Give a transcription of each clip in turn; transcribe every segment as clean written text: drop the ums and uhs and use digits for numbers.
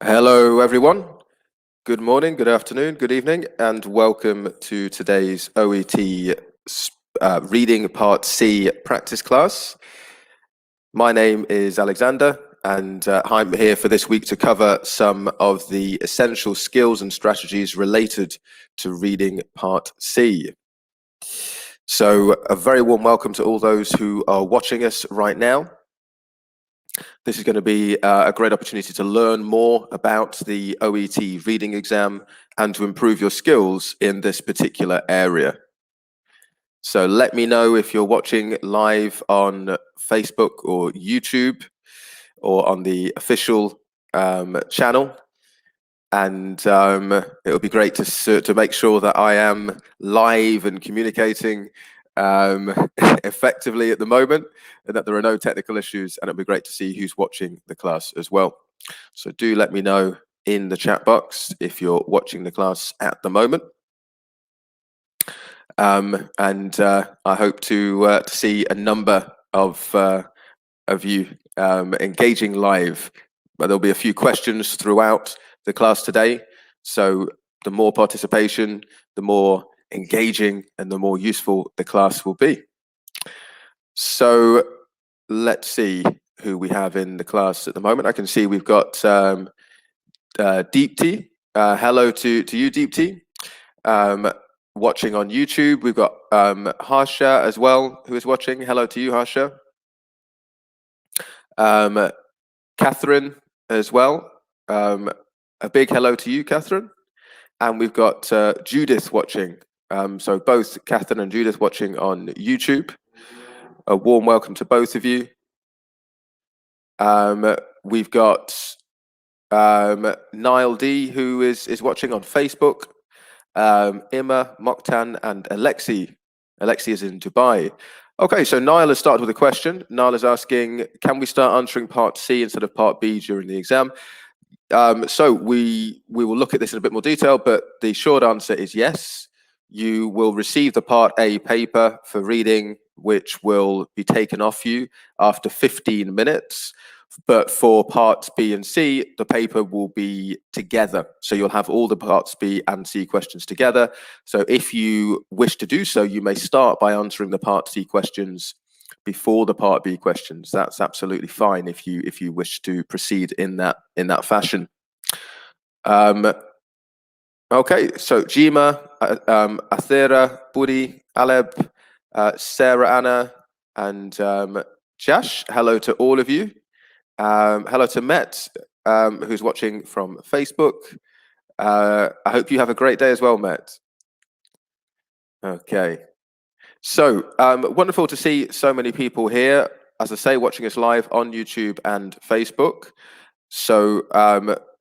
Hello, everyone. Good morning, good afternoon, good evening, and welcome to today's OET Reading Part C practice class. My name is Alexander, and I'm here for this week to cover some of the essential skills and strategies related to Reading Part C. So a very warm welcome to all those who are watching us right now. This is going to be a great opportunity to learn more about the OET reading exam and to improve your skills in this particular area. So let me know if you're watching live on Facebook or YouTube or on the official channel. And it would be great to make sure that I am live and communicating effectively at the moment, and that there are no technical issues, and it'd be great to see who's watching the class as well. So do let me know in the chat box if you're watching the class at the moment. And I hope to see a number of you engaging live. But there'll be a few questions throughout the class today. So the more participation, the more engaging and the more useful the class will be. So let's see who we have in the class at the moment. I can see we've got Deepti. Hello to you, Deepti. Watching on YouTube, we've got Harsha as well, who is watching. Hello to you, Harsha. Catherine as well. A big hello to you, Catherine. And we've got Judith watching. So both Catherine and Judith watching on YouTube. A warm welcome to both of you. We've got Niall D, who is watching on Facebook. Imma, Mokhtan, and Alexi. Alexi is in Dubai. Okay, so Niall has started with a question. Niall is asking, can we start answering part C instead of part B during the exam? So we will look at this in a bit more detail, but the short answer is yes. You will receive the part A paper for reading, which will be taken off you after 15 minutes. But for parts B and C, the paper will be together. So you'll have all the parts B and C questions together. So if you wish to do so, you may start by answering the part C questions before the part B questions. That's absolutely fine if you wish to proceed in that fashion. Okay, so Jima, Athera, Budi, Aleb, Sarah Anna, and Jash, hello to all of you. Hello to Met, who's watching from Facebook. I hope you have a great day as well, Met. Okay. So wonderful to see so many people here, as I say, watching us live on YouTube and Facebook. So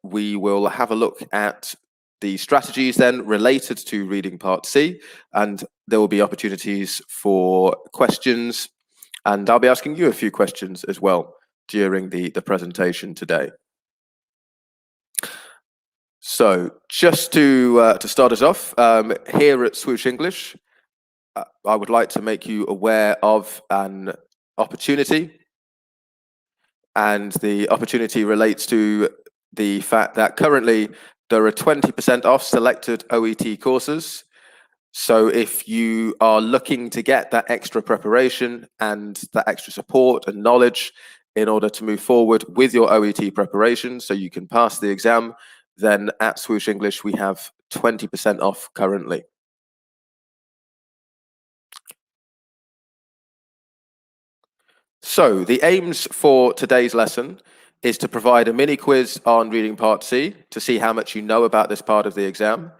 we will have a look at the strategies then related to reading part C, and there will be opportunities for questions, and I'll be asking you a few questions as well during the presentation today. So just to start us off, here at Swoosh English, I would like to make you aware of an opportunity, and the opportunity relates to the fact that currently there are 20% off selected OET courses. So if you are looking to get that extra preparation and that extra support and knowledge in order to move forward with your OET preparation so you can pass the exam, then at Swoosh English we have 20% off currently. So the aims for today's lesson is to provide a mini quiz on reading part C to see how much you know about this part of the exam,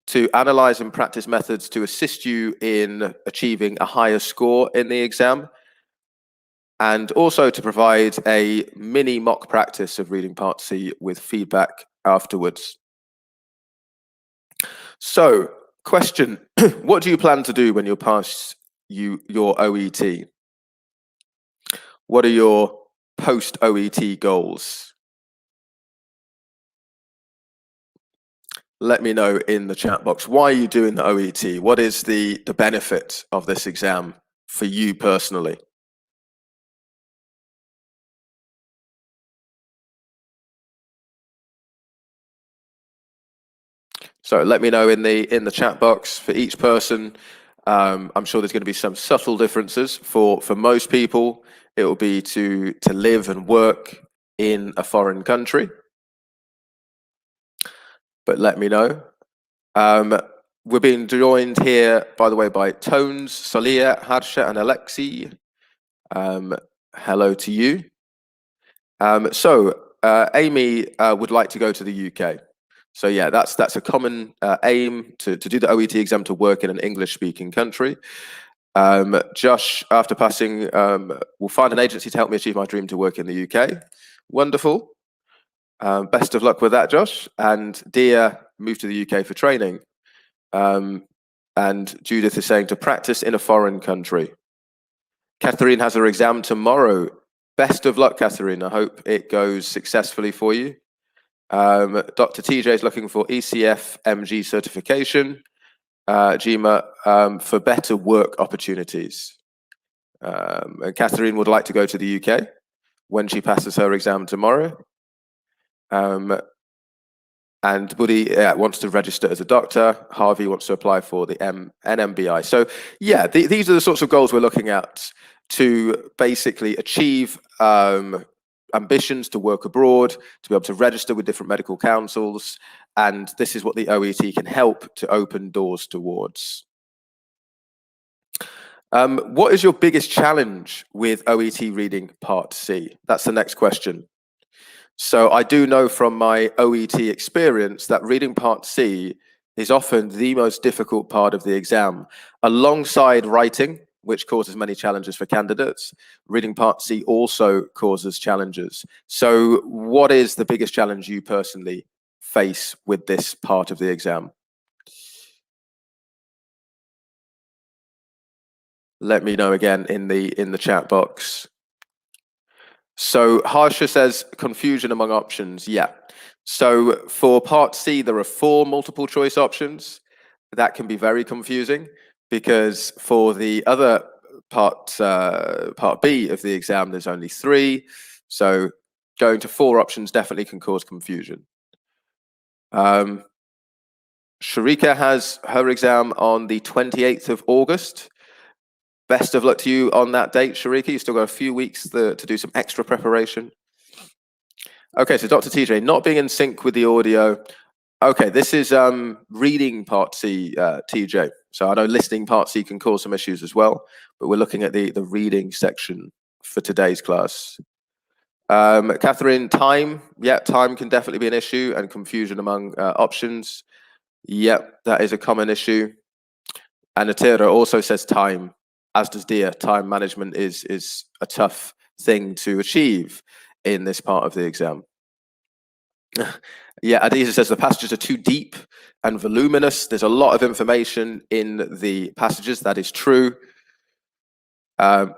to analyze and practice methods to assist you in achieving a higher score in the exam, and also to provide a mini mock practice of reading part C with feedback afterwards. So, question, what do you plan to do when you pass your OET? What are your post-OET goals? Let me know in the chat box. Why are you doing the OET? What is the benefit of this exam for you personally? So let me know in the chat box for each person. I'm sure there's going to be some subtle differences. For most people, it will be to live and work in a foreign country. But let me know. We're being joined here, by the way, by Tones, Salia, Harsha, and Alexi. Hello to you. Amy would like to go to the UK. So yeah, that's a common aim to do the OET exam to work in an English-speaking country. Josh, after passing, will find an agency to help me achieve my dream to work in the UK. Wonderful. Best of luck with that, Josh. And Dia moved to the UK for training. And Judith is saying to practice in a foreign country. Catherine has her exam tomorrow. Best of luck, Catherine. I hope it goes successfully for you. Dr. TJ is looking for ECF MG certification, GMA, for better work opportunities. And Catherine would like to go to the UK when she passes her exam tomorrow. And Buddy wants to register as a doctor. Harvey wants to apply for the NMBI. So yeah, these are the sorts of goals we're looking at to basically achieve ambitions to work abroad, to be able to register with different medical councils. And this is what the OET can help to open doors towards. What is your biggest challenge with OET reading Part C? That's the next question. So I do know from my OET experience that reading Part C is often the most difficult part of the exam. Alongside writing, which causes many challenges for candidates, reading Part C also causes challenges. So what is the biggest challenge you personally face with this part of the exam? Let me know again in the chat box. So Harsha says confusion among options. Yeah. So for Part C, there are 4 multiple choice options. That can be very confusing because for the other part B of the exam, there's only 3. So going to 4 options definitely can cause confusion. Sharika has her exam on the 28th of August. Best of luck to you on that date, Sharika. You still got a few weeks to do some extra preparation. Okay, so Dr. TJ, not being in sync with the audio. Okay, this is reading Part C, TJ. So I know listening Part C can cause some issues as well, but we're looking at the reading section for today's class. Catherine, time. Yeah, time can definitely be an issue and confusion among options. Yep, that is a common issue. And Atira also says time, as does Dia. Time management is a tough thing to achieve in this part of the exam. Yeah, Adiza says the passages are too deep and voluminous. There's a lot of information in the passages. That is true. Dr.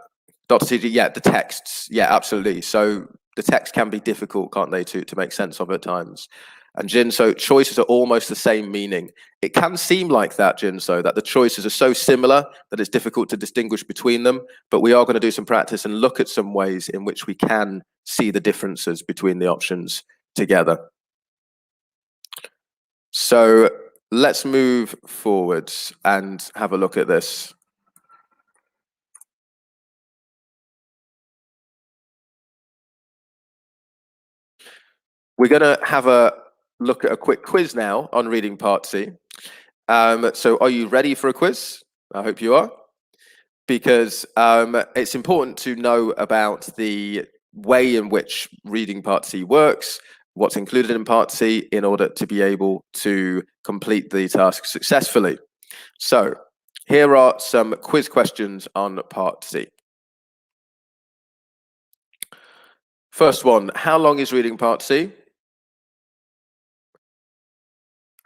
TG, yeah, the texts. Yeah, absolutely. So the text can be difficult, can't they, to make sense of at times. And Jin, so choices are almost the same meaning. It can seem like that, Jin, so that the choices are so similar that it's difficult to distinguish between them, but we are going to do some practice and look at some ways in which we can see the differences between the options together. So let's move forwards and have a look at this. We're going to have a look at a quick quiz now on reading Part C. So are you ready for a quiz? I hope you are, because it's important to know about the way in which reading Part C works, what's included in Part C in order to be able to complete the task successfully. So here are some quiz questions on Part C. First one, how long is reading Part C?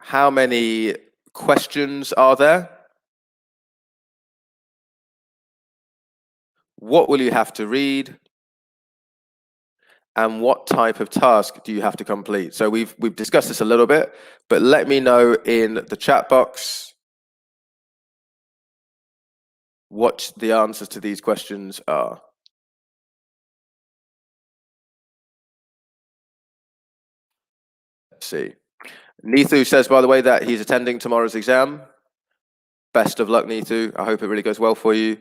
How many questions are there? What will you have to read? And what type of task do you have to complete? So we've discussed this a little bit, but let me know in the chat box what the answers to these questions are. Let's see. Neethu says, by the way, that he's attending tomorrow's exam. Best of luck, Neethu. I hope it really goes well for you.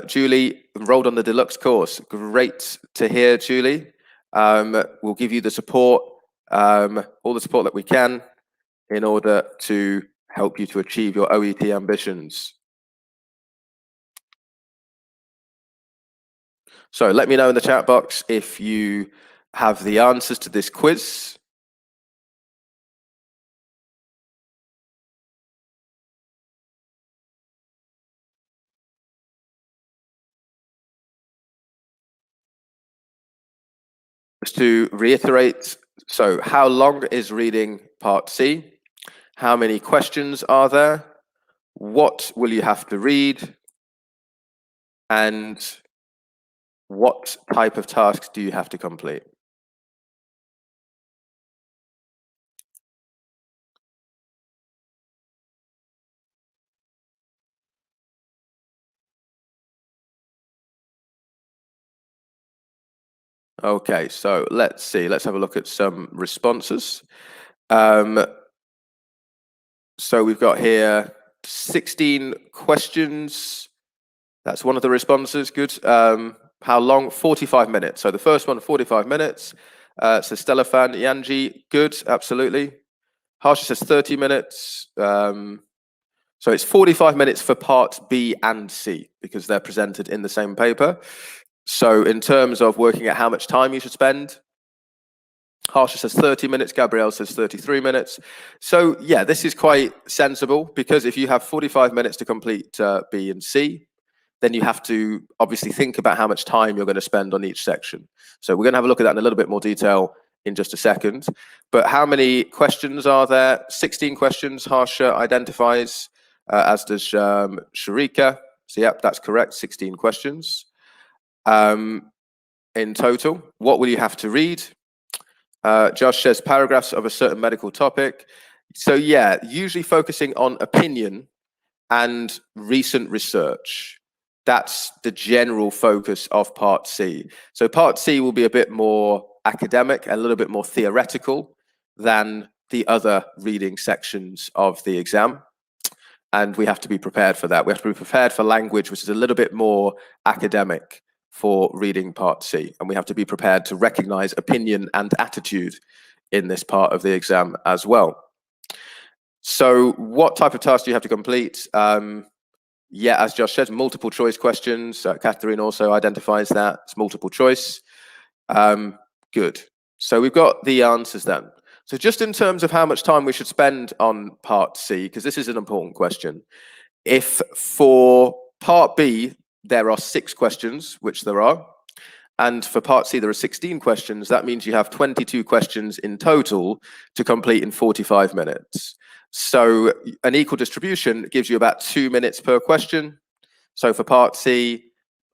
Julie enrolled on the deluxe course. Great to hear, Julie. We'll give you the support, all the support that we can in order to help you to achieve your OET ambitions. So let me know in the chat box if you have the answers to this quiz. Just to reiterate, so how long is reading part C? How many questions are there? What will you have to read? And what type of tasks do you have to complete? Okay, so let's see. Let's have a look at some responses. So we've got here 16 questions. That's one of the responses. Good. How long? 45 minutes. So the first one, 45 minutes. So Stella Fan, Yanji, good, absolutely. Harsha says 30 minutes. So it's 45 minutes for part B and C because they're presented in the same paper. So in terms of working out how much time you should spend, Harsha says 30 minutes, Gabrielle says 33 minutes. So yeah, this is quite sensible because if you have 45 minutes to complete B and C, then you have to obviously think about how much time you're going to spend on each section. So we're going to have a look at that in a little bit more detail in just a second. But how many questions are there? 16 questions, Harsha identifies, as does Sharika. So yep, that's correct, 16 questions. In total, what will you have to read? Josh says paragraphs of a certain medical topic. So yeah, usually focusing on opinion and recent research. That's the general focus of part C. So part C will be a bit more academic, a little bit more theoretical than the other reading sections of the exam. And we have to be prepared for that. We have to be prepared for language, which is a little bit more academic for reading part C. And we have to be prepared to recognize opinion and attitude in this part of the exam as well. So what type of task do you have to complete? Yeah, as Josh says, multiple choice questions. Catherine also identifies that. It's multiple choice. Good. So we've got the answers then. So just in terms of how much time we should spend on part C, because this is an important question. If for part B, there are 6 questions, which there are, and for part C, there are 16 questions, that means you have 22 questions in total to complete in 45 minutes. So an equal distribution gives you about 2 minutes per question. So for part C,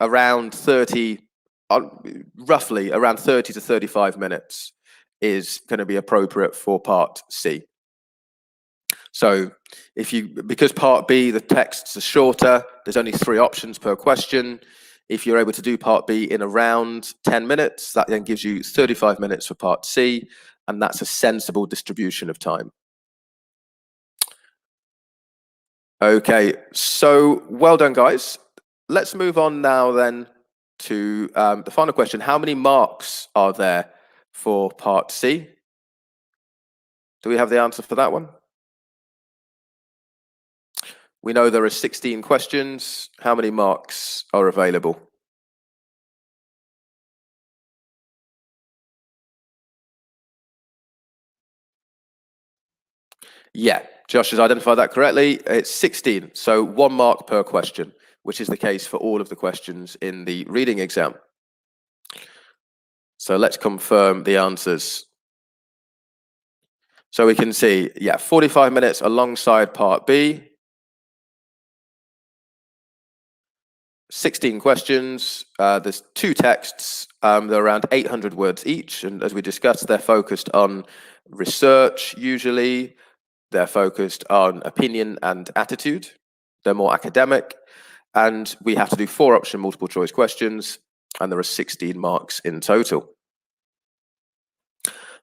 around 30, roughly around 30 to 35 minutes is going to be appropriate for part C. So because part B, the texts are shorter, there's only 3 options per question. If you're able to do part B in around 10 minutes, that then gives you 35 minutes for part C, and that's a sensible distribution of time. Okay, so well done, guys. Let's move on now then to the final question. How many marks are there for part C? Do we have the answer for that one? We know there are 16 questions. How many marks are available? Yeah, Josh has identified that correctly. It's 16, so 1 mark per question, which is the case for all of the questions in the reading exam. So let's confirm the answers. So we can see, yeah, 45 minutes alongside part B. 16 questions, there's 2 texts, they're around 800 words each, and as we discussed, they're focused on research usually, they're focused on opinion and attitude, they're more academic, and we have to do 4 option multiple choice questions, and there are 16 marks in total.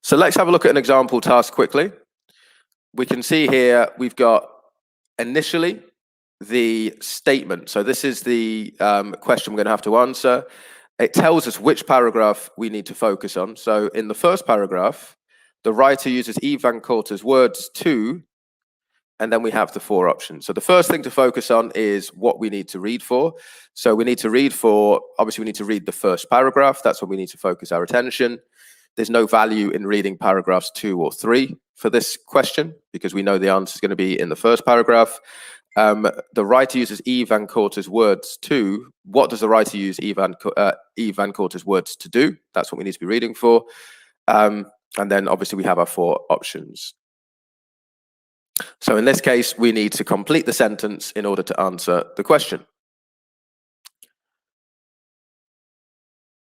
So let's have a look at an example task quickly. we can see here we've got initially the statement. So this is the question we're going to have to answer. It tells us which paragraph we need to focus on. So in the first paragraph, the writer uses E. Van Coorter's words to, and then we have the 4 options. So the first thing to focus on is what we need to read for. So we need to read for, obviously we need to read the first paragraph. That's what we need to focus our attention. There's no value in reading paragraphs 2 or 3 for this question because we know the answer is going to be in the first paragraph. The writer uses E. Van Coorter's words to. What does the writer use E. Van Coorter's words to do? That's what we need to be reading for. And then obviously we have our 4 options. So in this case, we need to complete the sentence in order to answer the question.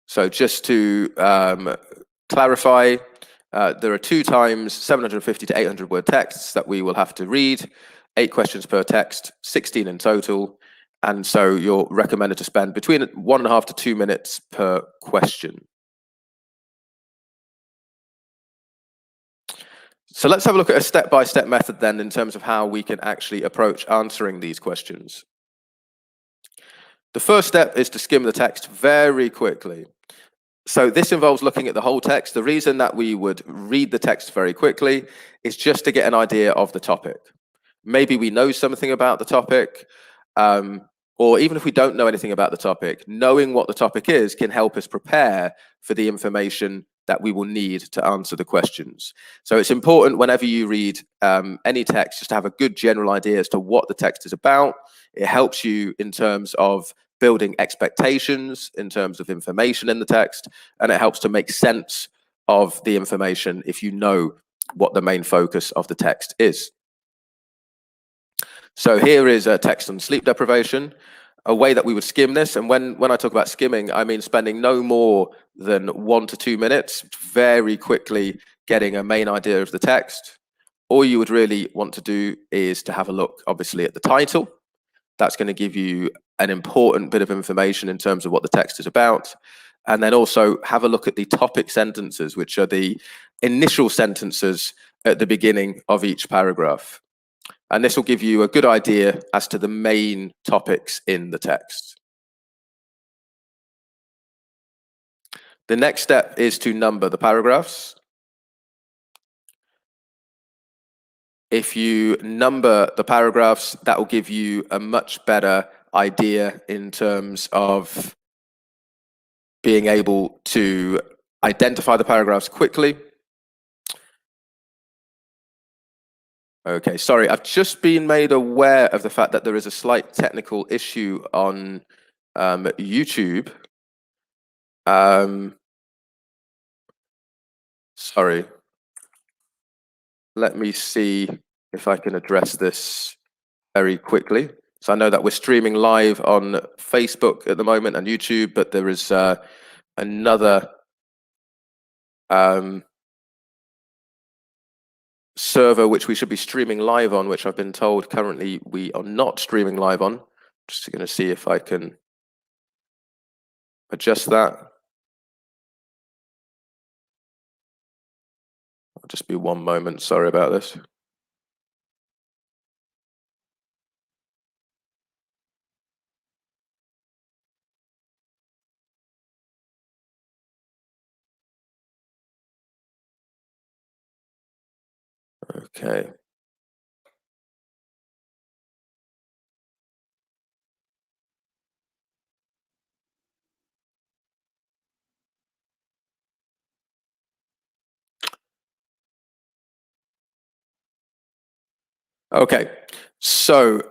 So just to clarify, there are 2 times 750 to 800 word texts that we will have to read, 8 questions per text, 16 in total. And so you're recommended to spend between 1.5 to 2 minutes per question. So let's have a look at a step-by-step method then in terms of how we can actually approach answering these questions. The first step is to skim the text very quickly. So this involves looking at the whole text. The reason that we would read the text very quickly is just to get an idea of the topic. Maybe we know something about the topic, or even if we don't know anything about the topic, knowing what the topic is can help us prepare for the information that we will need to answer the questions. So it's important whenever you read any text just to have a good general idea as to what the text is about. It helps you in terms of building expectations in terms of information in the text, and it helps to make sense of the information if you know what the main focus of the text is. So here is a text on sleep deprivation, a way that we would skim this. And when I talk about skimming, I mean spending no more than 1 to 2 minutes, very quickly getting a main idea of the text. All you would really want to do is to have a look, obviously, at the title. That's going to give you an important bit of information in terms of what the text is about. And then also have a look at the topic sentences, which are the initial sentences at the beginning of each paragraph. And this will give you a good idea as to the main topics in the text. The next step is to number the paragraphs. If you number the paragraphs, that will give you a much better idea in terms of being able to identify the paragraphs quickly. Okay, sorry, I've just been made aware of the fact that there is a slight technical issue on YouTube. Sorry. Let me see if I can address this very quickly. So I know that we're streaming live on Facebook at the moment and YouTube, but there is another server which we should be streaming live on, which I've been told currently we are not streaming live on. Just going to see if I can adjust that. I'll just be 1 moment, sorry about this. Okay. Okay, so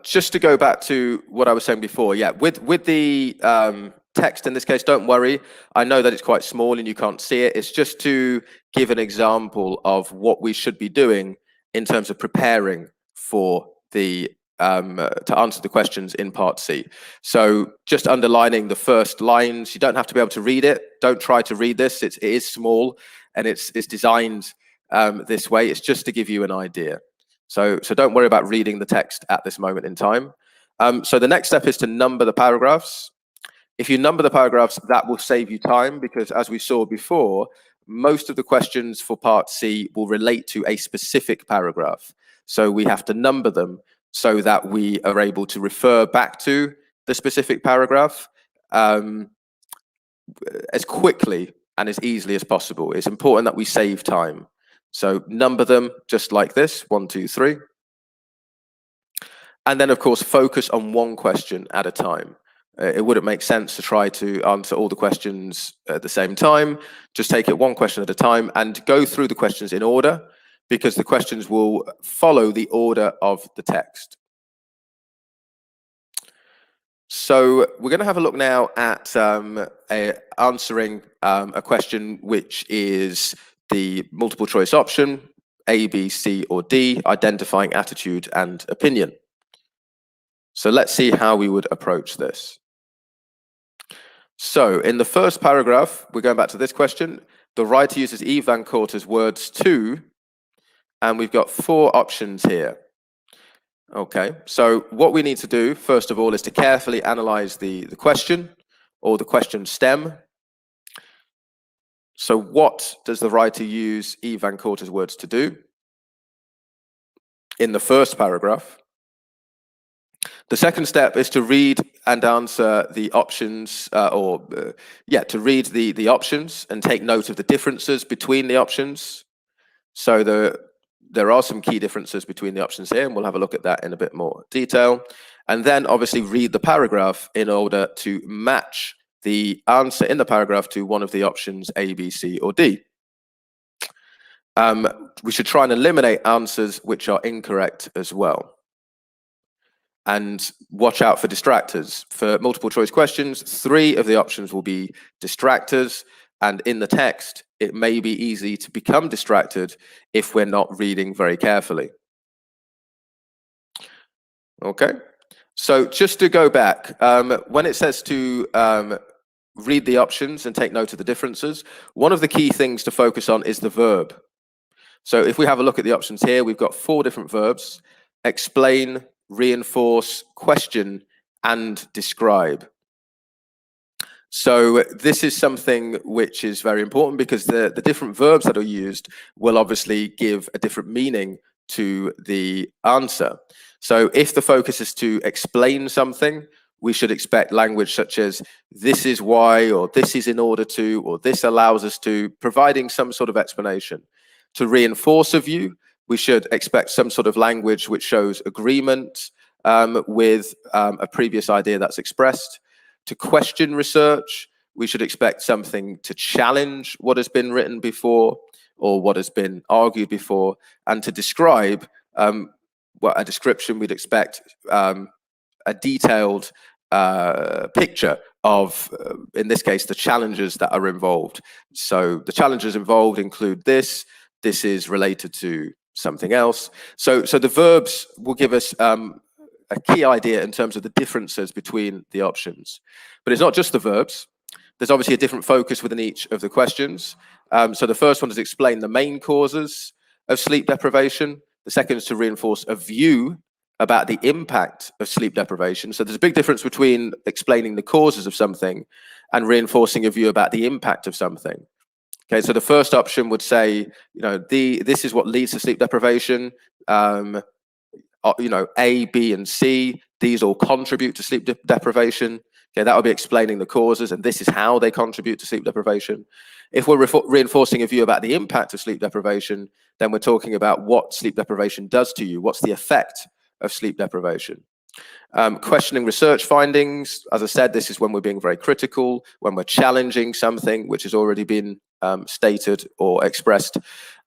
just to go back to what I was saying before, yeah, with the text in this case, don't worry. I know that it's quite small and you can't see it. It's just to give an example of what we should be doing in terms of preparing for the to answer the questions in part C. So just underlining the first lines. You don't have to be able to read it. Don't try to read this. It is small and it's designed this way. It's just to give you an idea. So don't worry about reading the text at this moment in time. So the next step is to number the paragraphs. If you number the paragraphs, that will save you time, because as we saw before, most of the questions for part C will relate to a specific paragraph. So we have to number them so that we are able to refer back to the specific paragraph as quickly and as easily as possible. It's important that we save time. So number them just like this, 1, 2, 3. And then, of course, focus on one question at a time. It wouldn't make sense to try to answer all the questions at the same time. Just take it one question at a time and go through the questions in order, because the questions will follow the order of the text. So we're going to have a look now at answering a question which is the multiple choice option, A, B, C, or D, identifying attitude and opinion. So let's see how we would approach this. So in the first paragraph, we're going back to this question. The writer uses Eve Van Coorter's words to, and we've got 4 options here. Okay, so what we need to do, first of all, is to carefully analyze the question or the question stem. So what does the writer use Eve Van Coorter's words to do? In the first paragraph. The second step is to read and answer the options, to read the options and take note of the differences between the options. So there are some key differences between the options here, and we'll have a look at that in a bit more detail. And then obviously read the paragraph in order to match the answer in the paragraph to one of the options A, B, C, or D. We should try and eliminate answers which are incorrect as well. And watch out for distractors. For multiple choice questions, 3 of the options will be distractors, and in the text, it may be easy to become distracted if we're not reading very carefully. Okay, so just to go back, when it says to read the options and take note of the differences, one of the key things to focus on is the verb. So if we have a look at the options here, we've got 4 different verbs: explain, reinforce, question, and describe. So this is something which is very important, because the different verbs that are used will obviously give a different meaning to the answer. So if the focus is to explain something, we should expect language such as this is why, or this is in order to, or this allows us to, providing some sort of explanation. To reinforce a view, we should expect some sort of language which shows agreement with a previous idea that's expressed. To question research, we should expect something to challenge what has been written before or what has been argued before. And to describe, a description, we'd expect a detailed picture of, in this case, the challenges that are involved. So the challenges involved include this is related to something else. So the verbs will give us a key idea in terms of the differences between the options. But it's not just the verbs. There's obviously a different focus within each of the questions. So the first one is explain the main causes of sleep deprivation. The second is to reinforce a view about the impact of sleep deprivation. So there's a big difference between explaining the causes of something and reinforcing a view about the impact of something. Okay, so the first option would say, this is what leads to sleep deprivation. A, B, and C, these all contribute to sleep deprivation. Okay, that would be explaining the causes, and this is how they contribute to sleep deprivation. If we're reinforcing a view about the impact of sleep deprivation, then we're talking about what sleep deprivation does to you. What's the effect of sleep deprivation? Questioning research findings. As I said, this is when we're being very critical, when we're challenging something which has already been stated or expressed.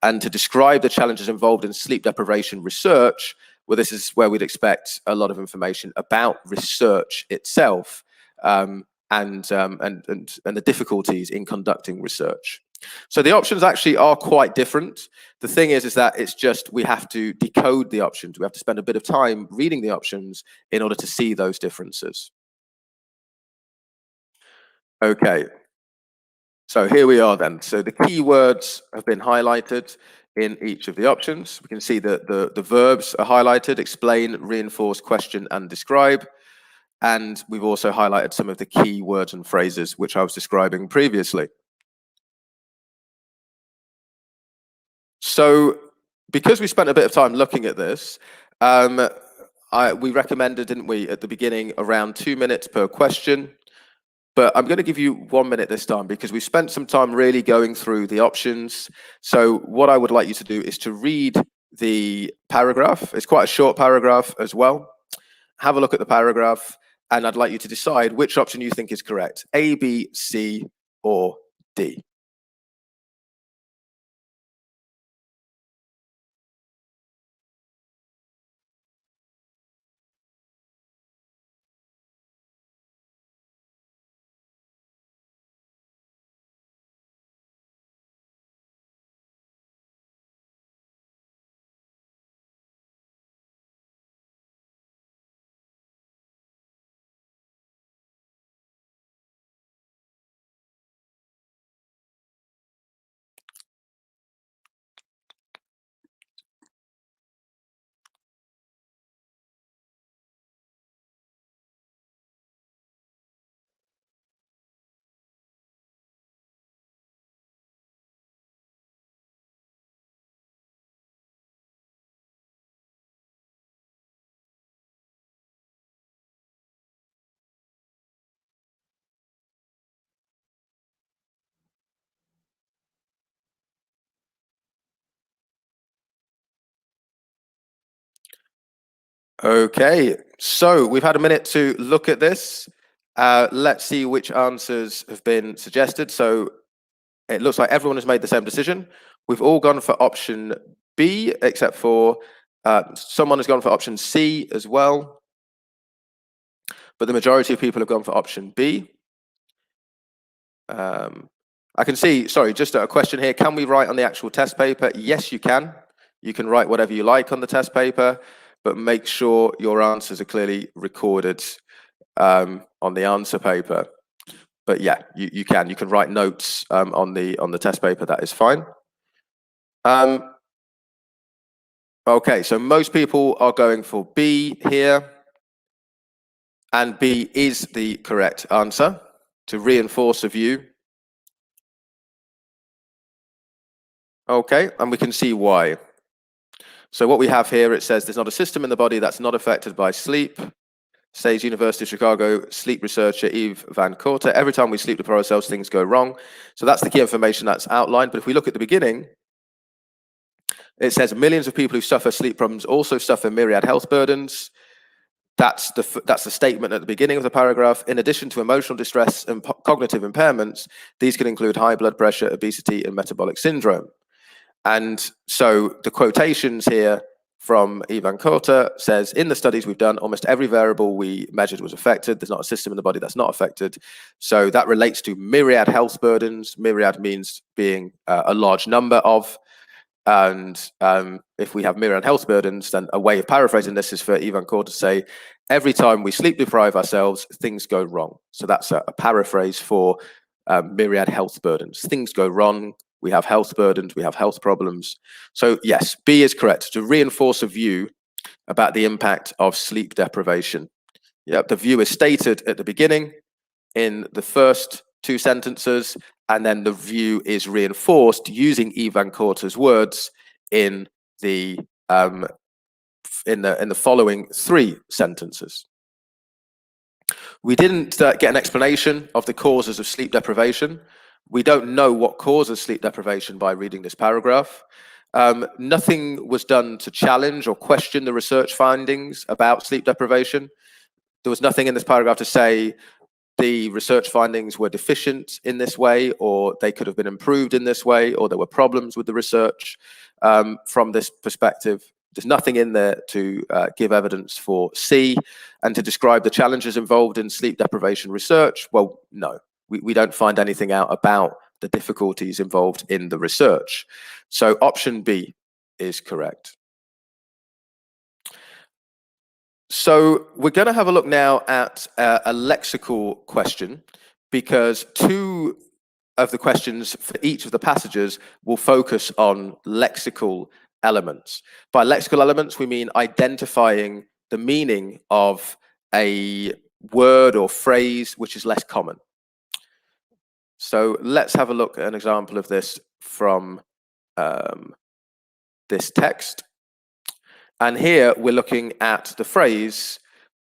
And to describe the challenges involved in sleep deprivation research, well, this is where we'd expect a lot of information about research itself and the difficulties in conducting research. So the options actually are quite different. The thing is that it's just we have to decode the options. We have to spend a bit of time reading the options in order to see those differences. Okay, so here we are then. So the keywords have been highlighted in each of the options. We can see that the verbs are highlighted: explain, reinforce, question, and describe. And we've also highlighted some of the key words and phrases which I was describing previously. So because we spent a bit of time looking at this, we recommended, didn't we, at the beginning, around 2 minutes per question. But I'm going to give you 1 minute this time because we spent some time really going through the options. So what I would like you to do is to read the paragraph. It's quite a short paragraph as well. Have a look at the paragraph, and I'd like you to decide which option you think is correct: A, B, C, or D. Okay, so we've had a minute to look at this. Let's see which answers have been suggested. So it looks like everyone has made the same decision. We've all gone for option B, except for someone has gone for option C as well. But the majority of people have gone for option B. I can see, sorry, just a question here. Can we write on the actual test paper? Yes, you can. You can write whatever you like on the test paper, but make sure your answers are clearly recorded on the answer paper. But yeah, you can. You can write notes on the test paper. That is fine. Okay, so most people are going for B here, and B is the correct answer to reinforce a view. Okay, and we can see why. So what we have here, it says there's not a system in the body that's not affected by sleep. Says University of Chicago sleep researcher Eve Van Korter. Every time we sleep deprive ourselves, things go wrong. So that's the key information that's outlined. But if we look at the beginning, it says millions of people who suffer sleep problems also suffer myriad health burdens. That's the statement at the beginning of the paragraph. In addition to emotional distress and cognitive impairments, these can include high blood pressure, obesity, and metabolic syndrome. And so the quotations here from Ivan Korter says, in the studies we've done, almost every variable we measured was affected. There's not a system in the body that's not affected. So that relates to myriad health burdens. Myriad means being a large number of. And if we have myriad health burdens, then a way of paraphrasing this is for Ivan Korter to say, every time we sleep deprive ourselves, things go wrong. So that's a paraphrase for myriad health burdens. Things go wrong. We have health burdens, we have health problems. So yes, B is correct, to reinforce a view about the impact of sleep deprivation. Yeah, the view is stated at the beginning in the first two sentences, and then the view is reinforced using Ivan Korter's words in the following three sentences. We didn't get an explanation of the causes of sleep deprivation. We don't know what causes sleep deprivation by reading this paragraph. Nothing was done to challenge or question the research findings about sleep deprivation. There was nothing in this paragraph to say the research findings were deficient in this way, or they could have been improved in this way, or there were problems with the research from this perspective. There's nothing in there to give evidence for C, and to describe the challenges involved in sleep deprivation research. Well, no, we don't find anything out about the difficulties involved in the research. So option B is correct. So we're going to have a look now at a lexical question, because two of the questions for each of the passages will focus on lexical elements. By lexical elements, we mean identifying the meaning of a word or phrase which is less common. So let's have a look at an example of this from this text. And here we're looking at the phrase,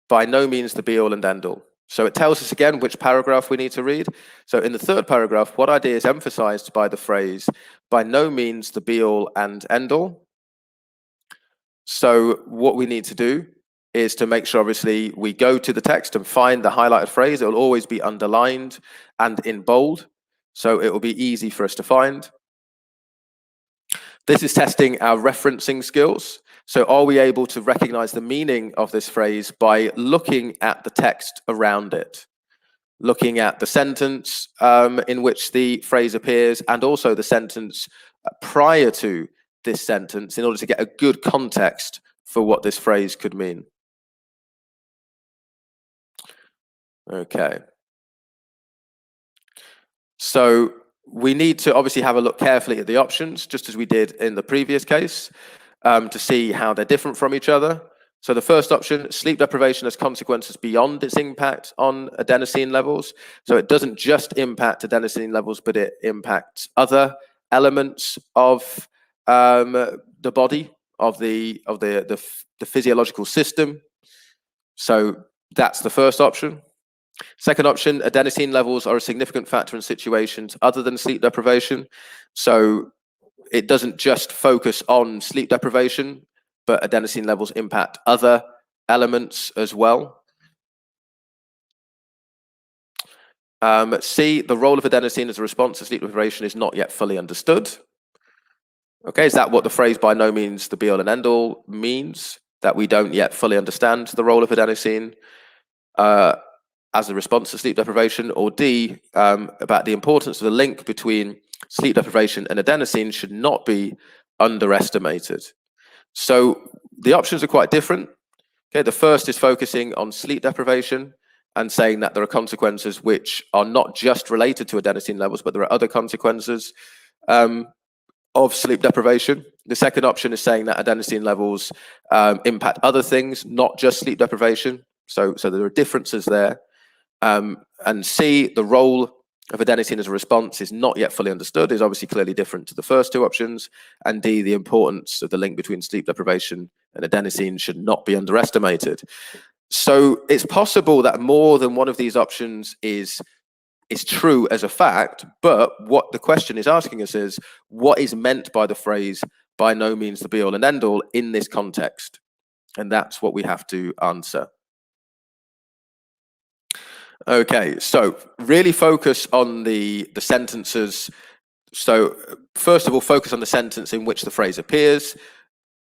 by no means the be all and end all. So it tells us again which paragraph we need to read. So in the third paragraph, what idea is emphasized by the phrase, by no means the be all and end all? So what we need to do is to make sure, obviously, we go to the text and find the highlighted phrase. It will always be underlined and in bold, so it will be easy for us to find. This is testing our referencing skills. So are we able to recognize the meaning of this phrase by looking at the text around it? Looking at the sentence in which the phrase appears, and also the sentence prior to this sentence, in order to get a good context for what this phrase could mean. Okay. So we need to obviously have a look carefully at the options, just as we did in the previous case, to see how they're different from each other. So the first option, sleep deprivation has consequences beyond its impact on adenosine levels. So it doesn't just impact adenosine levels, but it impacts other elements of the body, of the physiological system. So that's the first option. Second option, adenosine levels are a significant factor in situations other than sleep deprivation. So it doesn't just focus on sleep deprivation, but adenosine levels impact other elements as well. C, the role of adenosine as a response to sleep deprivation is not yet fully understood. Okay, is that what the phrase by no means the be all and end all means? That we don't yet fully understand the role of adenosine as a response to sleep deprivation? Or D, about the importance of the link between sleep deprivation and adenosine should not be underestimated. So the options are quite different. Okay, the first is focusing on sleep deprivation and saying that there are consequences which are not just related to adenosine levels, but there are other consequences of sleep deprivation. The second option is saying that adenosine levels impact other things, not just sleep deprivation. So there are differences there. And C, the role of adenosine as a response is not yet fully understood, is obviously clearly different to the first two options. And D, the importance of the link between sleep deprivation and adenosine should not be underestimated. So it's possible that more than one of these options is true as a fact, but what the question is asking us is, what is meant by the phrase, by no means the be all and end all in this context? And that's what we have to answer. Okay, so really focus on the sentences. So first of all, focus on the sentence in which the phrase appears.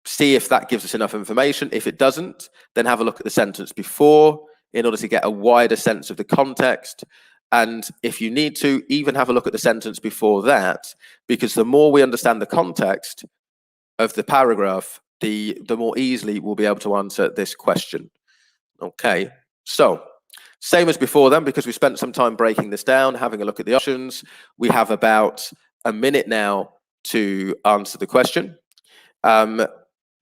See if that gives us enough information. If it doesn't, then have a look at the sentence before in order to get a wider sense of the context. And if you need to, even have a look at the sentence before that, because the more we understand the context of the paragraph, the more easily we'll be able to answer this question. Okay, so same as before then, because we spent some time breaking this down, having a look at the options. We have about a minute now to answer the question. I'm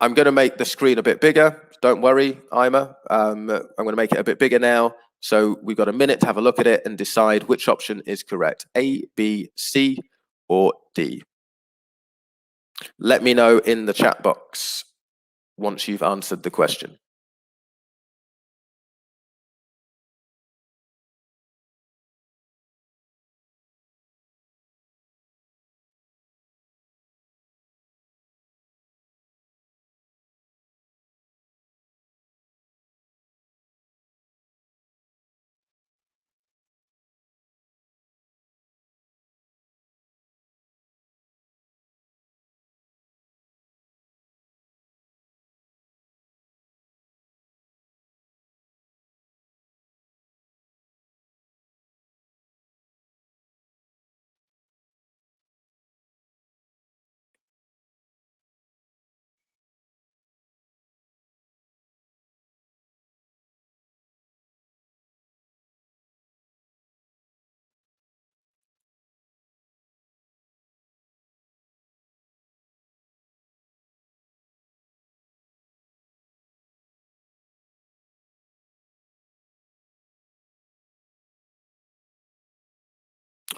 going to make the screen a bit bigger. Don't worry, Ima. I'm going to make it a bit bigger now. So we've got a minute to have a look at it and decide which option is correct, A, B, C, or D. Let me know in the chat box once you've answered the question.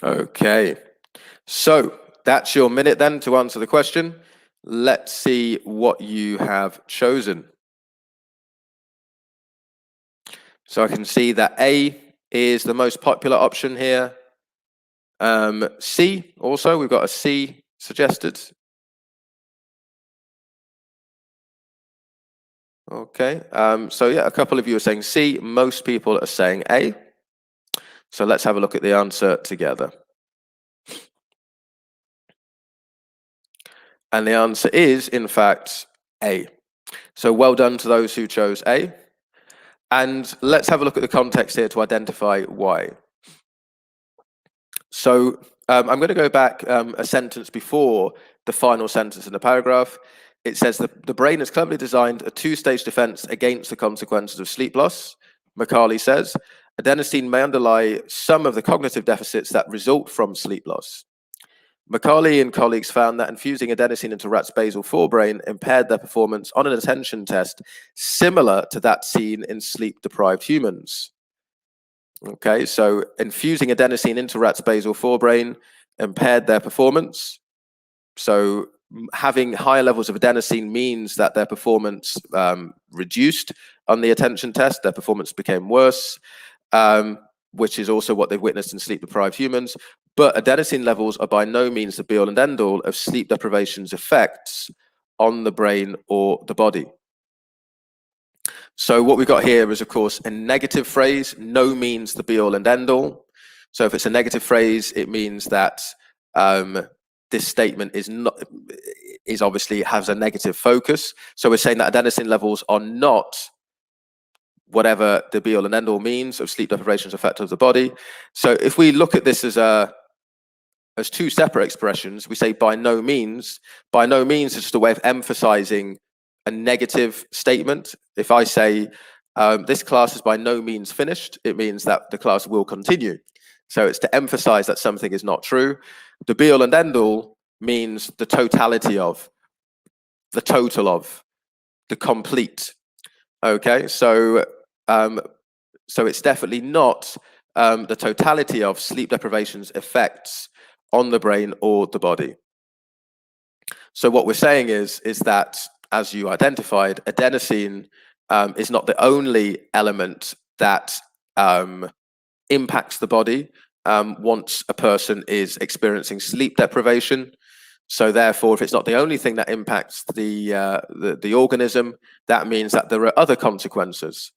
Okay, so that's your minute then to answer the question. Let's see what you have chosen. So I can see that A is the most popular option here. C also, we've got a C suggested. Okay, so yeah, a couple of you are saying C, most people are saying A. So let's have a look at the answer together. And the answer is, in fact, A. So well done to those who chose A. And let's have a look at the context here to identify why. So I'm going to go back a sentence before the final sentence in the paragraph. It says that the brain has cleverly designed a two-stage defense against the consequences of sleep loss. Macaulay says, adenosine may underlie some of the cognitive deficits that result from sleep loss. Macaulay and colleagues found that infusing adenosine into rats' basal forebrain impaired their performance on an attention test similar to that seen in sleep-deprived humans. Okay, so infusing adenosine into rats' basal forebrain impaired their performance. So having higher levels of adenosine means that their performance reduced on the attention test. Their performance became worse, which is also what they've witnessed in sleep-deprived humans. But adenosine levels are by no means the be-all and end-all of sleep deprivation's effects on the brain or the body. So what we've got here is, of course, a negative phrase. No means the be-all and end-all. So if it's a negative phrase, it means that this statement is obviously has a negative focus. So we're saying that adenosine levels are not whatever the be-all and end-all means of sleep deprivation's effect of the body. So if we look at this as two separate expressions, we say by no means. By no means is just a way of emphasizing a negative statement. If I say this class is by no means finished, it means that the class will continue. So it's to emphasize that something is not true. The be-all and end-all means the totality of, the total of, the complete. Okay, so it's definitely not the totality of sleep deprivation's effects on the brain or the body. So what we're saying is that, as you identified, adenosine is not the only element that impacts the body once a person is experiencing sleep deprivation. So therefore, if it's not the only thing that impacts the organism, that means that there are other consequences.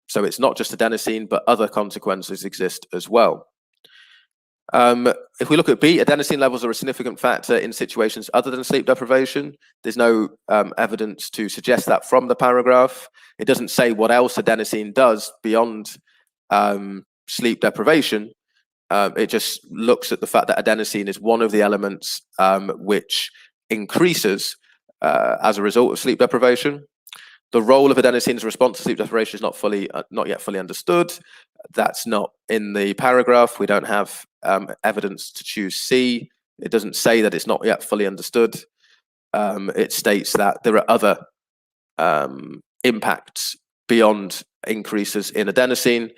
So it's not just adenosine, but other consequences exist as well. If we look at B, adenosine levels are a significant factor in situations other than sleep deprivation. There's no evidence to suggest that from the paragraph. It doesn't say what else adenosine does beyond sleep deprivation. It just looks at the fact that adenosine is one of the elements which increases as a result of sleep deprivation. The role of adenosine's response to sleep deprivation is not yet fully understood. That's not in the paragraph. We don't have evidence to choose C. It doesn't say that it's not yet fully understood. It states that there are other impacts beyond increases in adenosine.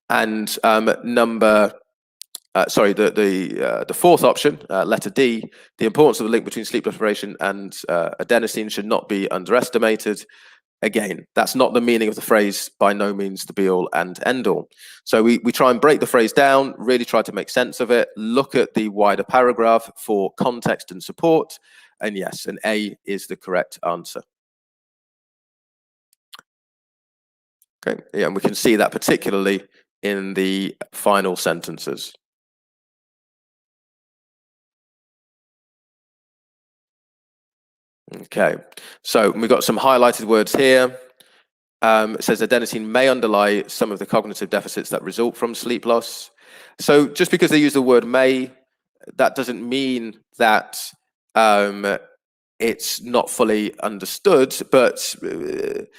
And the fourth option, letter D, the importance of the link between sleep deprivation and adenosine should not be underestimated. Again, that's not the meaning of the phrase by no means the be-all and end-all. So we try and break the phrase down, really try to make sense of it, look at the wider paragraph for context and support, and yes, an A is the correct answer. Okay, yeah, and we can see that particularly in the final sentences. Okay, so we've got some highlighted words here. It says adenosine may underlie some of the cognitive deficits that result from sleep loss. So just because they use the word may, that doesn't mean that it's not fully understood, but it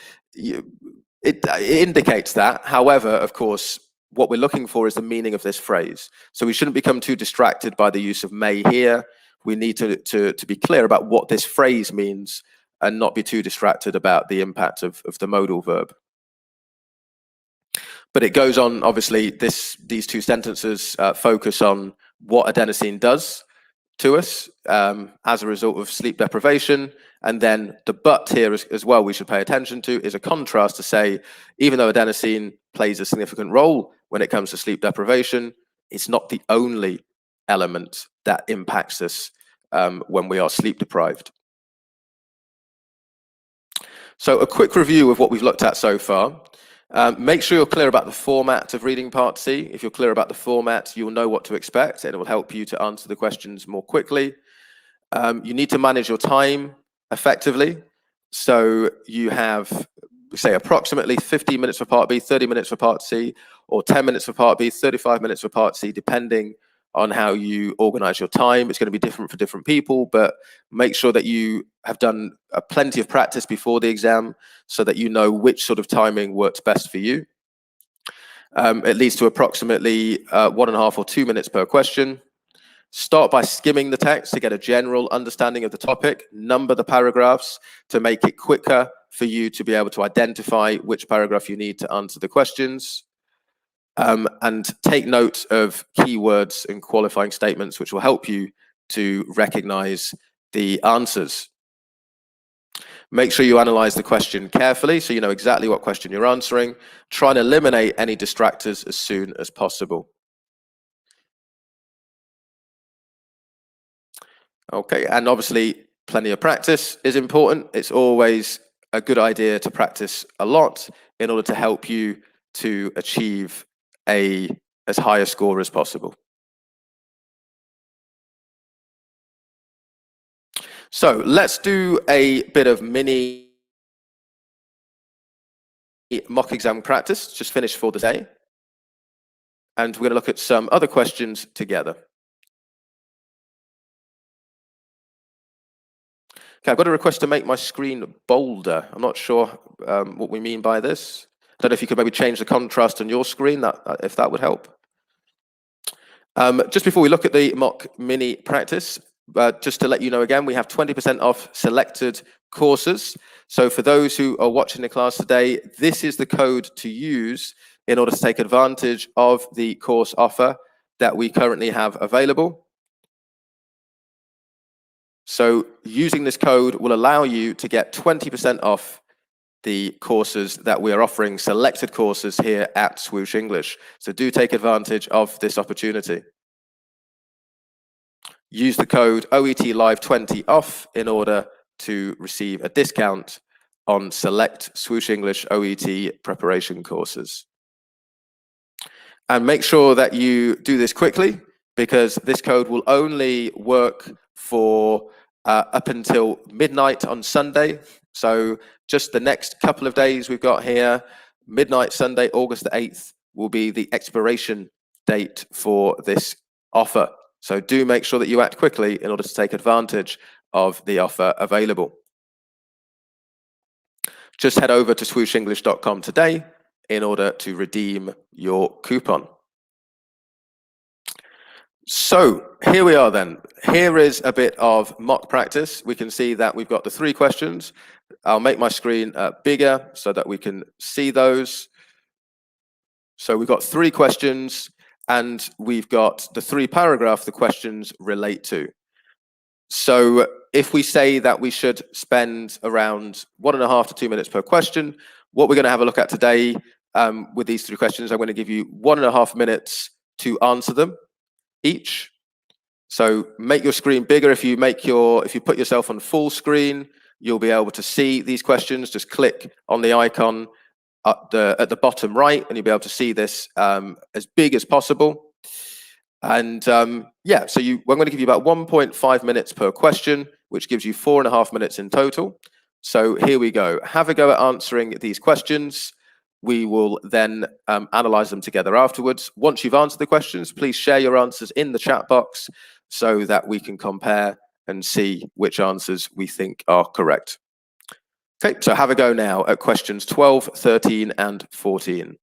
indicates that. However, of course, what we're looking for is the meaning of this phrase. So we shouldn't become too distracted by the use of may here. We need to be clear about what this phrase means and not be too distracted about the impact of the modal verb. But it goes on, obviously, these two sentences focus on what adenosine does to us as a result of sleep deprivation. And then the but here as well we should pay attention to is a contrast to say, even though adenosine plays a significant role when it comes to sleep deprivation, it's not the only element that impacts us when we are sleep deprived. So a quick review of what we've looked at so far. Make sure you're clear about the format of reading Part C. If you're clear about the format, you'll know what to expect, and it will help you to answer the questions more quickly. You need to manage your time effectively. So you have, say, approximately 15 minutes for Part B, 30 minutes for Part C, or 10 minutes for Part B, 35 minutes for Part C, depending on how you organize your time. It's going to be different for different people, but make sure that you have done plenty of practice before the exam so that you know which sort of timing works best for you. It leads to approximately 1.5 or 2 minutes per question. Start by skimming the text to get a general understanding of the topic. Number the paragraphs to make it quicker for you to be able to identify which paragraph you need to answer the questions. And take note of keywords and qualifying statements, which will help you to recognize the answers. Make sure you analyze the question carefully so you know exactly what question you're answering. Try and eliminate any distractors as soon as possible. Okay, and obviously plenty of practice is important. It's always a good idea to practice a lot in order to help you to achieve as high a score as possible. So let's do a bit of mini mock exam practice, just finished for the day. And we're going to look at some other questions together. Okay, I've got a request to make my screen bolder. I'm not sure what we mean by this. I don't know if you could maybe change the contrast on your screen, if that would help. Just before we look at the mock mini practice, just to let you know again, we have 20% off selected courses. So for those who are watching the class today, this is the code to use in order to take advantage of the course offer that we currently have available. So using this code will allow you to get 20% off the courses that we are offering, selected courses here at Swoosh English. So do take advantage of this opportunity. Use the code OET Live 20 off in order to receive a discount on select Swoosh English OET preparation courses. And make sure that you do this quickly, because this code will only work for up until midnight on Sunday. So just the next couple of days we've got here, midnight Sunday, August the 8th, will be the expiration date for this offer. So do make sure that you act quickly in order to take advantage of the offer available. Just head over to swooshenglish.com today in order to redeem your coupon. So here we are then. Here is a bit of mock practice. We can see that we've got the 3 questions. I'll make my screen bigger so that we can see those. So we've got 3 questions, and we've got the 3 paragraphs the questions relate to. So if we say that we should spend around 1.5 to 2 minutes per question, what we're going to have a look at today with these 3 questions, I'm going to give you 1.5 minutes to answer them each. So make your screen bigger. If you put yourself on full screen, you'll be able to see these questions. Just click on the icon at the bottom right, and you'll be able to see this as big as possible. And yeah, so I'm going to give you about 1.5 minutes per question, which gives you 4.5 minutes in total. So here we go. Have a go at answering these questions. We will then analyze them together afterwards. Once you've answered the questions, please share your answers in the chat box so that we can compare and see which answers we think are correct. Okay, so have a go now at questions 12, 13, and 14.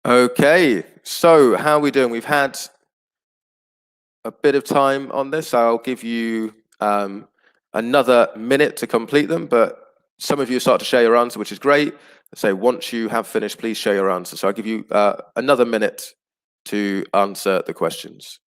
Okay, so how are we doing? We've had a bit of time on this. I'll give you another minute to complete them, but some of you start to share your answer, which is great. So once you have finished, please share your answer. So I'll give you another minute to answer the questions.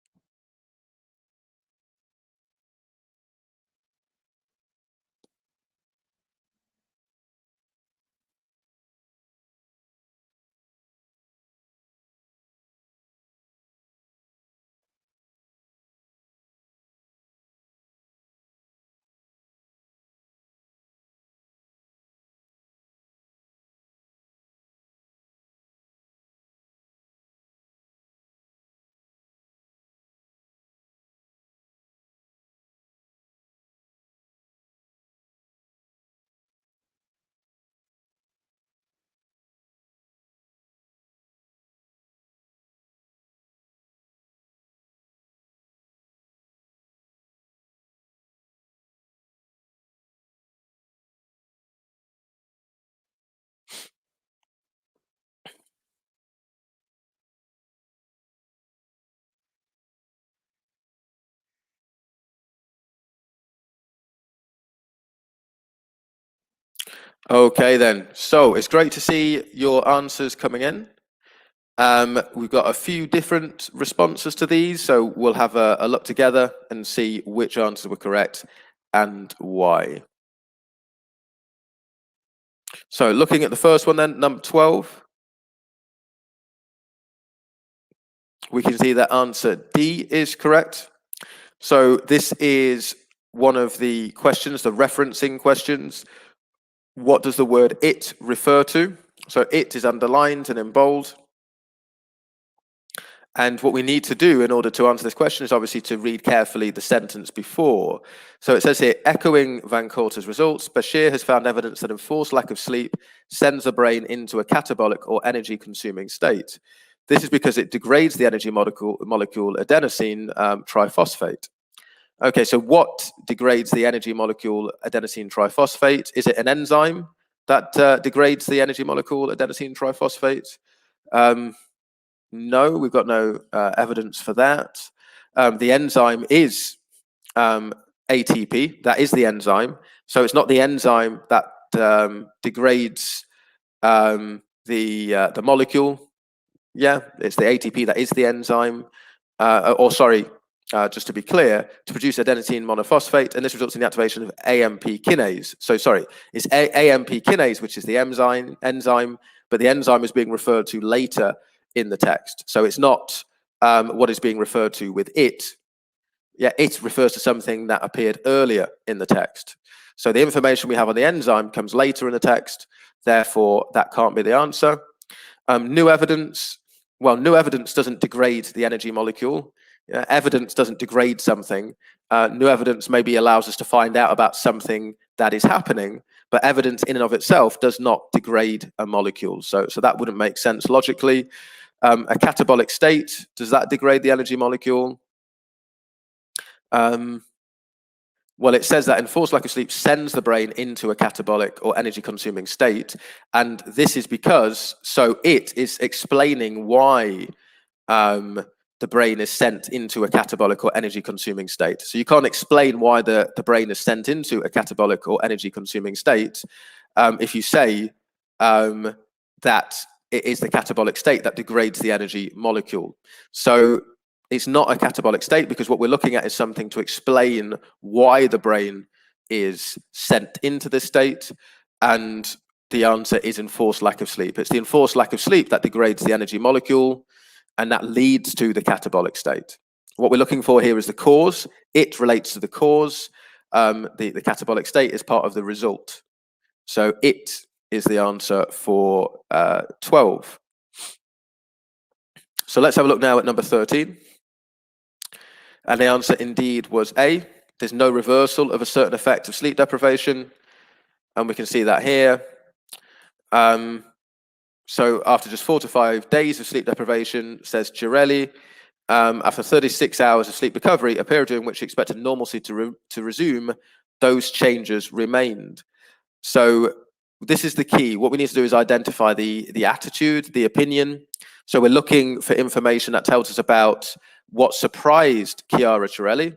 Okay then, so it's great to see your answers coming in. We've got a few different responses to these, so we'll have a look together and see which answers were correct and why. So looking at the first one then, number 12, we can see that answer D is correct. So this is one of the questions, the referencing questions. What does the word it refer to? So it is underlined and in bold. And what we need to do in order to answer this question is obviously to read carefully the sentence before. So it says here, echoing Van Coorter's results, Bashir has found evidence that enforced lack of sleep sends the brain into a catabolic or energy-consuming state. This is because it degrades the energy molecule adenosine triphosphate. Okay, so what degrades the energy molecule adenosine triphosphate? Is it an enzyme that degrades the energy molecule adenosine triphosphate? No, we've got no evidence for that. The enzyme is ATP. That is the enzyme. So it's not the enzyme that degrades the molecule. Yeah, it's the ATP that is the enzyme. Just to be clear, to produce adenosine monophosphate, and this results in the activation of AMP kinase. So sorry, it's AMP kinase, which is the enzyme, but the enzyme is being referred to later in the text. So it's not what is being referred to with it. Yeah, it refers to something that appeared earlier in the text. So the information we have on the enzyme comes later in the text. Therefore, that can't be the answer. New evidence. Well, new evidence doesn't degrade the energy molecule. Evidence doesn't degrade something. New evidence maybe allows us to find out about something that is happening, but evidence in and of itself does not degrade a molecule. So that wouldn't make sense logically. A catabolic state, does that degrade the energy molecule? Well, it says that enforced lack of sleep sends the brain into a catabolic or energy-consuming state, and this is because, so it is explaining why the brain is sent into a catabolic or energy-consuming state. So you can't explain why the brain is sent into a catabolic or energy-consuming state if you say that it is the catabolic state that degrades the energy molecule. So it's not a catabolic state because what we're looking at is something to explain why the brain is sent into this state, and the answer is enforced lack of sleep. It's the enforced lack of sleep that degrades the energy molecule, and that leads to the catabolic state. What we're looking for here is the cause. It relates to the cause. The catabolic state is part of the result. So it is the answer for 12. So let's have a look now at number 13. And the answer indeed was A. There's no reversal of a certain effect of sleep deprivation. And we can see that here. So after just 4 to 5 days of sleep deprivation, says Girelli, after 36 hours of sleep recovery, a period during which he expected normalcy to resume, those changes remained. So this is the key. What we need to do is identify the attitude, the opinion. So we're looking for information that tells us about what surprised Chiara Cirelli.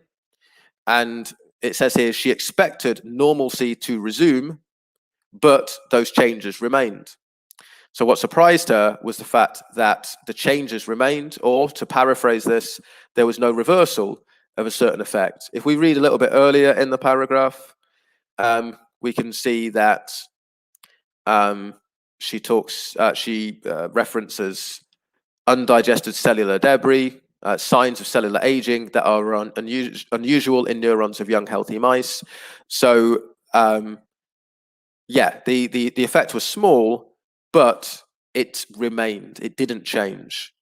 And it says here she expected normalcy to resume, but those changes remained. So what surprised her was the fact that the changes remained, or to paraphrase this, there was no reversal of a certain effect. If we read a little bit earlier in the paragraph, we can see that she references undigested cellular debris, signs of cellular aging that are unusual in neurons of young healthy mice. So yeah, the effect was small, but it remained. It didn't change.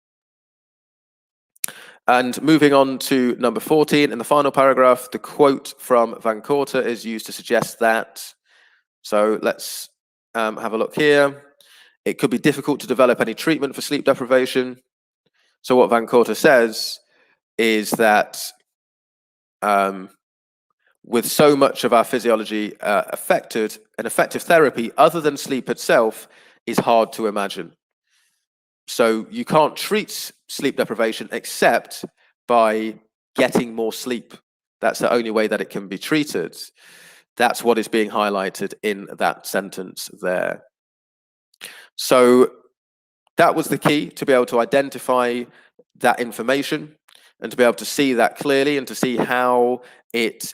And moving on to number 14, in the final paragraph, the quote from Van Korter is used to suggest that. So let's have a look here. It could be difficult to develop any treatment for sleep deprivation. So what Van Korter says is that with so much of our physiology affected, an effective therapy other than sleep itself is hard to imagine. So you can't treat sleep deprivation except by getting more sleep. That's the only way that it can be treated. That's what is being highlighted in that sentence there. So that was the key, to be able to identify that information and to be able to see that clearly and to see how it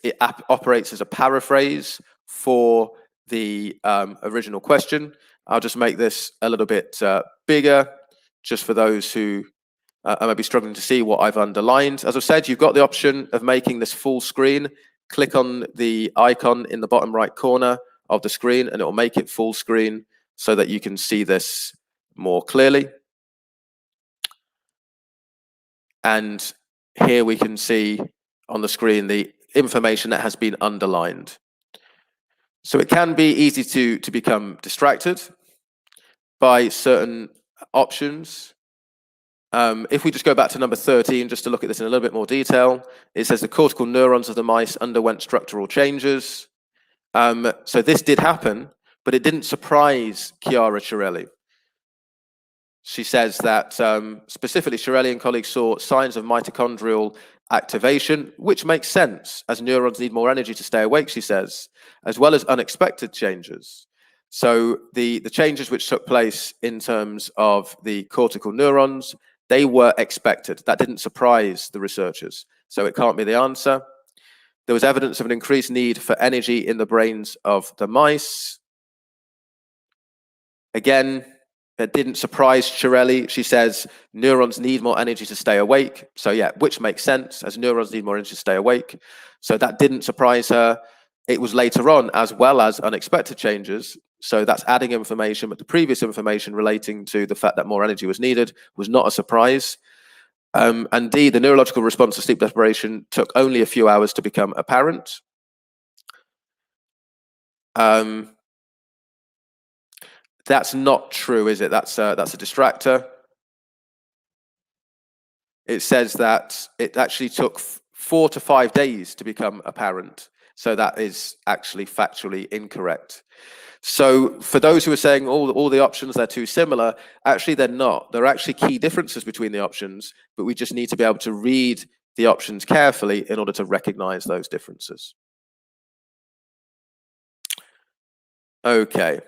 operates as a paraphrase for the original question. I'll just make this a little bit bigger, just for those who may be struggling to see what I've underlined. As I've said, you've got the option of making this full screen. Click on the icon in the bottom right corner of the screen and it will make it full screen so that you can see this more clearly. And here we can see on the screen the information that has been underlined. So it can be easy to become distracted by certain options. If we just go back to number 13, just to look at this in a little bit more detail, it says the cortical neurons of the mice underwent structural changes. So this did happen, but it didn't surprise Chiara Cirelli. She says that specifically Cirelli and colleagues saw signs of mitochondrial activation, which makes sense as neurons need more energy to stay awake, she says, as well as unexpected changes. So the changes which took place in terms of the cortical neurons, they were expected. That didn't surprise the researchers. So it can't be the answer. There was evidence of an increased need for energy in the brains of the mice. Again, it didn't surprise Cirelli. She says neurons need more energy to stay awake. So yeah, which makes sense, as neurons need more energy to stay awake. So that didn't surprise her. It was later on, as well as unexpected changes. So that's adding information, but the previous information relating to the fact that more energy was needed was not a surprise. Indeed, the neurological response to sleep deprivation took only a few hours to become apparent. That's not true, is it? That's a distractor. It says that it actually took 4 to 5 days to become apparent. So that is actually factually incorrect. So for those who are saying all the options, they're too similar, actually they're not. There are actually key differences between the options, but we just need to be able to read the options carefully in order to recognize those differences. Okay.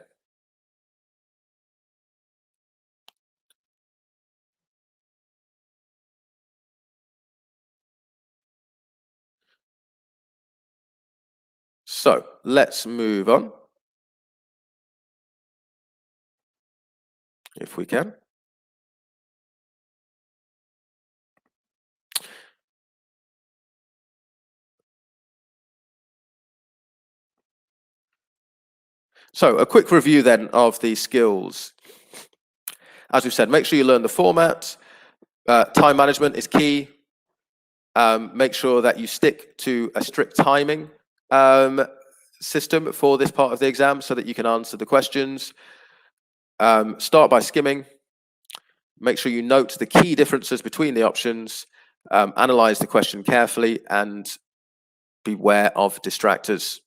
So let's move on, if we can. So a quick review then of the skills. As we've said, make sure you learn the format. Time management is key. Make sure that you stick to a strict timing system for this part of the exam so that you can answer the questions. Start by skimming. Make sure you note the key differences between the options. Analyze the question carefully and beware of distractors.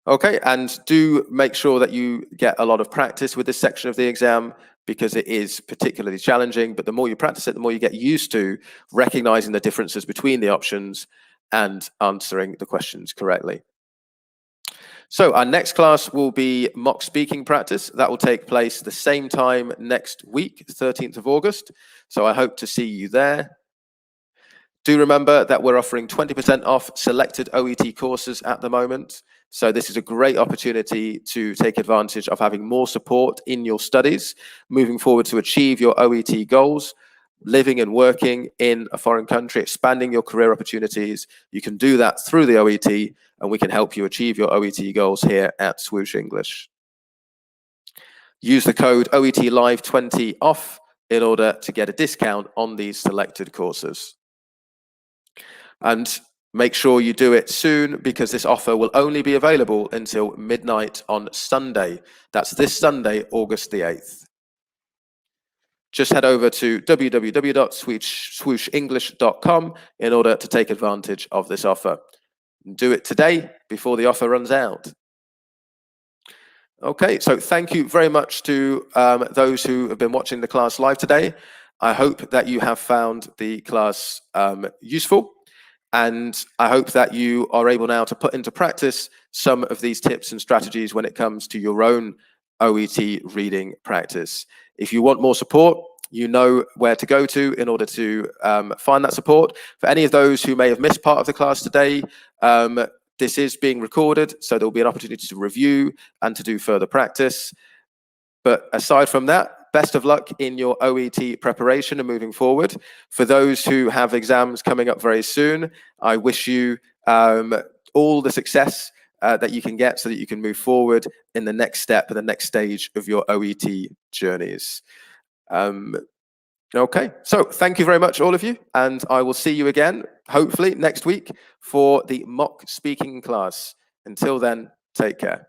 Okay, and do make sure that you get a lot of practice with this section of the exam because it is particularly challenging, but the more you practice it, the more you get used to recognizing the differences between the options and answering the questions correctly. So our next class will be mock speaking practice. That will take place the same time next week, 13th of August. So I hope to see you there. Do remember that we're offering 20% off selected OET courses at the moment. So this is a great opportunity to take advantage of having more support in your studies, moving forward to achieve your OET goals, living and working in a foreign country, expanding your career opportunities. You can do that through the OET, and we can help you achieve your OET goals here at Swoosh English. Use the code OET Live 20 off in order to get a discount on these selected courses. And make sure you do it soon, because this offer will only be available until midnight on Sunday. That's this Sunday, August the 8th. Just head over to www.swooshenglish.com in order to take advantage of this offer. Do it today before the offer runs out. Okay, so thank you very much to those who have been watching the class live today. I hope that you have found the class useful, and I hope that you are able now to put into practice some of these tips and strategies when it comes to your own OET reading practice. If you want more support, you know where to go to in order to find that support. For any of those who may have missed part of the class today, this is being recorded, so there will be an opportunity to review and to do further practice. But aside from that, best of luck in your OET preparation and moving forward. For those who have exams coming up very soon, I wish you all the success that you can get so that you can move forward in the next step and the next stage of your OET journeys. Okay, so thank you very much, all of you, and I will see you again, hopefully next week, for the mock speaking class. Until then, take care.